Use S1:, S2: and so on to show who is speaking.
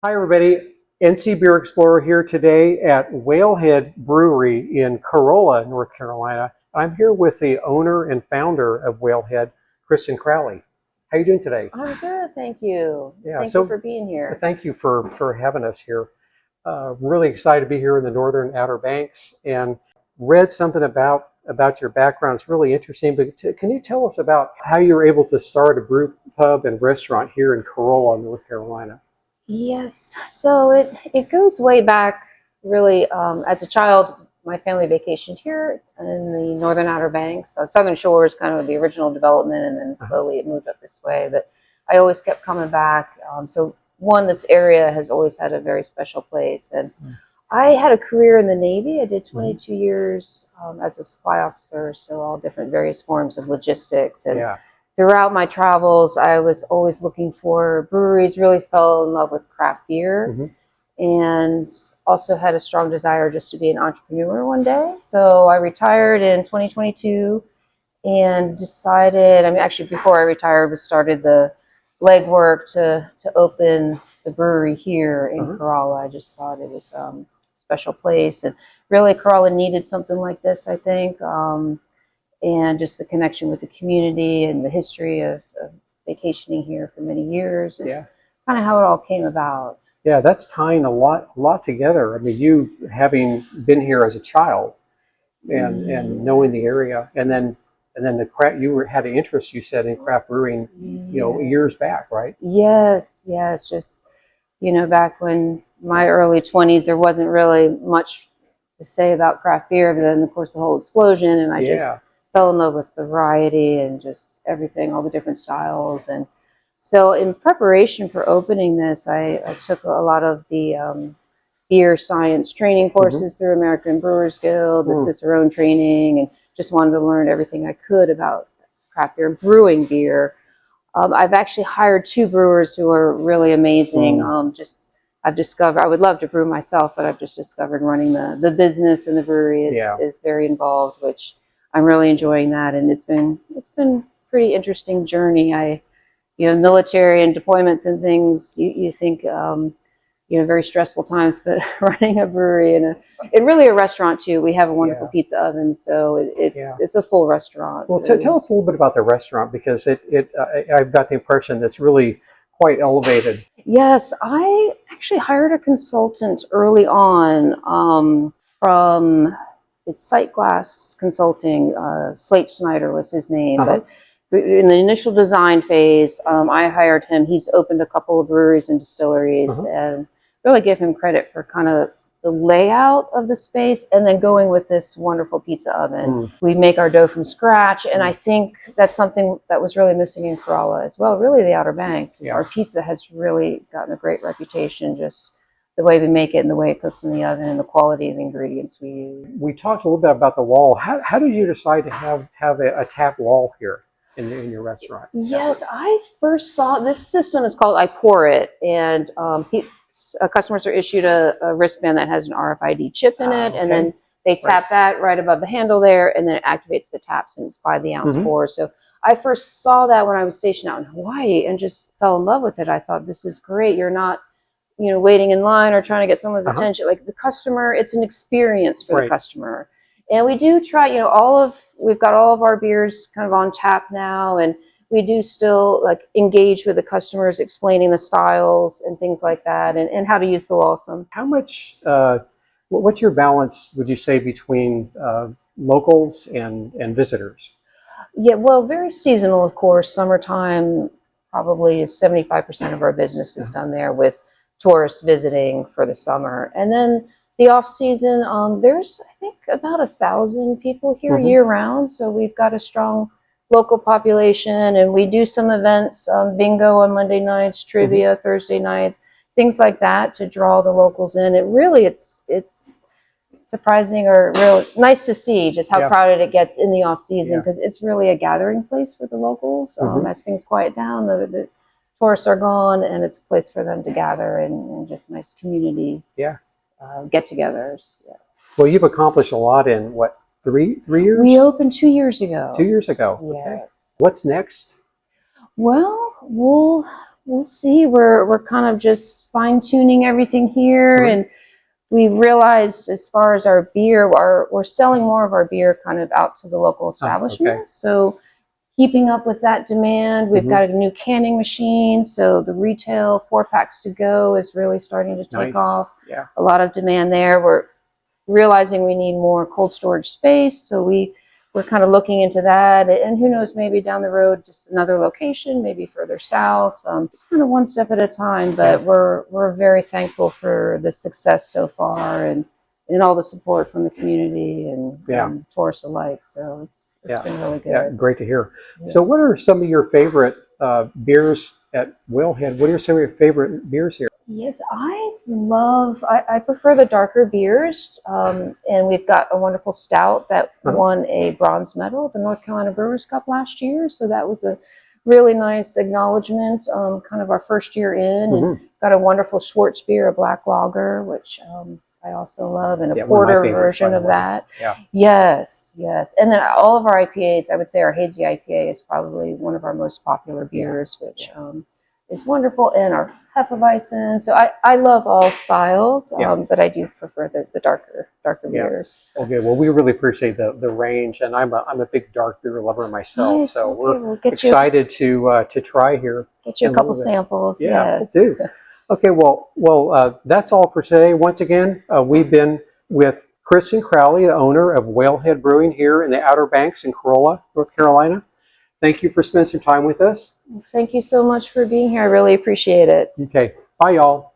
S1: Hi everybody, NC Beer Explorer here today at Whalehead Brewery in Corolla, North Carolina. I'm here with the owner and founder of Whalehead, Kristen Crowley. How are you doing today?
S2: I'm good, thank you.
S1: Yeah,
S2: Thank you for being here.
S1: thank you for having us here. Really excited to be here in the Northern Outer Banks and read something about your background. It's really interesting, but can you tell us about how you were able to start a brew pub and restaurant here in Corolla, North Carolina?
S2: Yes, so it goes way back. Really, as a child, my family vacationed here in the Northern Outer Banks. Southern Shore is kind of the original development, and then slowly it moved up this way. But I always kept coming back. So one, this area has always had a very special place, and I had a career in the Navy. I did 22 years as a supply officer, so all different various forms of logistics. And
S1: Yeah.
S2: throughout my travels, I was always looking for breweries, really fell in love with craft beer, and also had a strong desire just to be an entrepreneur one day. So I retired in 2022 and decided, actually before I retired, we started the legwork to open the brewery here in Corolla. I just thought it was a special place, and really Corolla needed something like this, I think. And just the connection with the community and the history of vacationing here for many years is kind of how it all came about.
S1: Yeah, that's tying a lot together. I mean, you having been here as a child and knowing the area, and then the craft had an interest, you said, in craft brewing, years back, right?
S2: Yes, yes. Just, back when my early 20s, there wasn't really much to say about craft beer, but then, of course, the whole explosion, and I just fell in love with the variety and just everything, all the different styles. And so in preparation for opening this, I took a lot of the beer science training courses through American Brewers Guild, the Cicerone training, and just wanted to learn everything I could about craft beer, brewing beer. I've actually hired two brewers who are really amazing. I've discovered I would love to brew myself, but I've just discovered running the business and the brewery is very involved, which I'm really enjoying that, and it's been pretty interesting journey. Military and deployments and things, you think very stressful times, but running a brewery and really a restaurant too. We have a wonderful pizza oven, so it's a full restaurant.
S1: Well,
S2: So.
S1: tell us a little bit about the restaurant, because I've got the impression that's really quite elevated.
S2: Yes, I actually hired a consultant early on from it's Sight Glass Consulting. Slate Snyder was his name, but in the initial design phase, I hired him. He's opened a couple of breweries and distilleries, and really give him credit for kind of the layout of the space, and then going with this wonderful pizza oven. We make our dough from scratch, and I think that's something that was really missing in Corolla as well, really the Outer Banks. Our pizza has really gotten a great reputation, just the way we make it and the way it cooks in the oven and the quality of the ingredients we use.
S1: We talked a little bit about the wall. How did you decide to have a tap wall here in your restaurant?
S2: Yes, I first saw this system is called I Pour It, and customers are issued a wristband that has an RFID chip in it, and then they tap that right above the handle there, and then it activates the taps, and it's by the ounce pour. So I first saw that when I was stationed out in Hawaii and just fell in love with it. I thought, this is great. You're not waiting in line or trying to get someone's attention. Like the customer, it's an experience for the customer. And we do try, we've got all of our beers kind of on tap now, and we do still engage with the customers, explaining the styles and things like that, and how to use the wall some.
S1: How much, what's your balance, would you say, between locals and visitors?
S2: Yeah, well, very seasonal, of course. Summertime, probably 75% of our business is done there with tourists visiting for the summer. And then the off season, there's, I think, about 1,000 people here year round. So we've got a strong local population, and we do some events, bingo on Monday nights, trivia Thursday nights, things like that to draw the locals in. It really, it's surprising or real nice to see just how crowded it gets in the off season, because it's really a gathering place for the locals. As things quiet down, the tourists are gone, and it's a place for them to gather and just nice community get-togethers.
S1: Well, you've accomplished a lot in what, three years?
S2: We opened 2 years ago.
S1: 2 years ago.
S2: Yes.
S1: What's next?
S2: Well, we'll We'll see. We're kind of just fine tuning everything here, and we realized as far as our beer, we're selling more of our beer kind of out to the local establishments. So keeping up with that demand, we've got a new canning machine. So the retail 4-packs to go is really starting to take off.
S1: Yeah.
S2: A lot of demand there. We're realizing we need more cold storage space. So we're kind of looking into that, and who knows, maybe down the road, just another location, maybe further south. Just kind of one step at a time. But we're very thankful for the success so far, and all the support from the community and tourists alike. So it's been really good.
S1: Yeah, great to hear. So, what are some of your favorite beers at Whalehead? What are some of your favorite beers here?
S2: Yes, I prefer the darker beers, and we've got a wonderful stout that won a bronze medal at the North Carolina Brewers Cup last year. So that was a really nice acknowledgement, kind of our first year in. And got a wonderful Schwartz beer, a black lager, which I also love, and a porter version of that.
S1: Yeah.
S2: Yes. And then all of our IPAs, I would say our hazy IPA is probably one of our most popular beers, which is wonderful, and our Hefeweizen. So I love all styles, but I do prefer the darker beers.
S1: Okay, well, we really appreciate the range, and I'm a big dark beer lover myself.
S2: Nice.
S1: So
S2: we'll
S1: excited to try here.
S2: Get you a couple samples.
S1: Yeah, we'll do. Okay, well, that's all for today. Once again, we've been with Kristen Crowley, the owner of Whalehead Brewing here in the Outer Banks in Corolla, North Carolina. Thank you for spending some time with us.
S2: Thank you so much for being here. I really appreciate it.
S1: Okay, bye, y'all.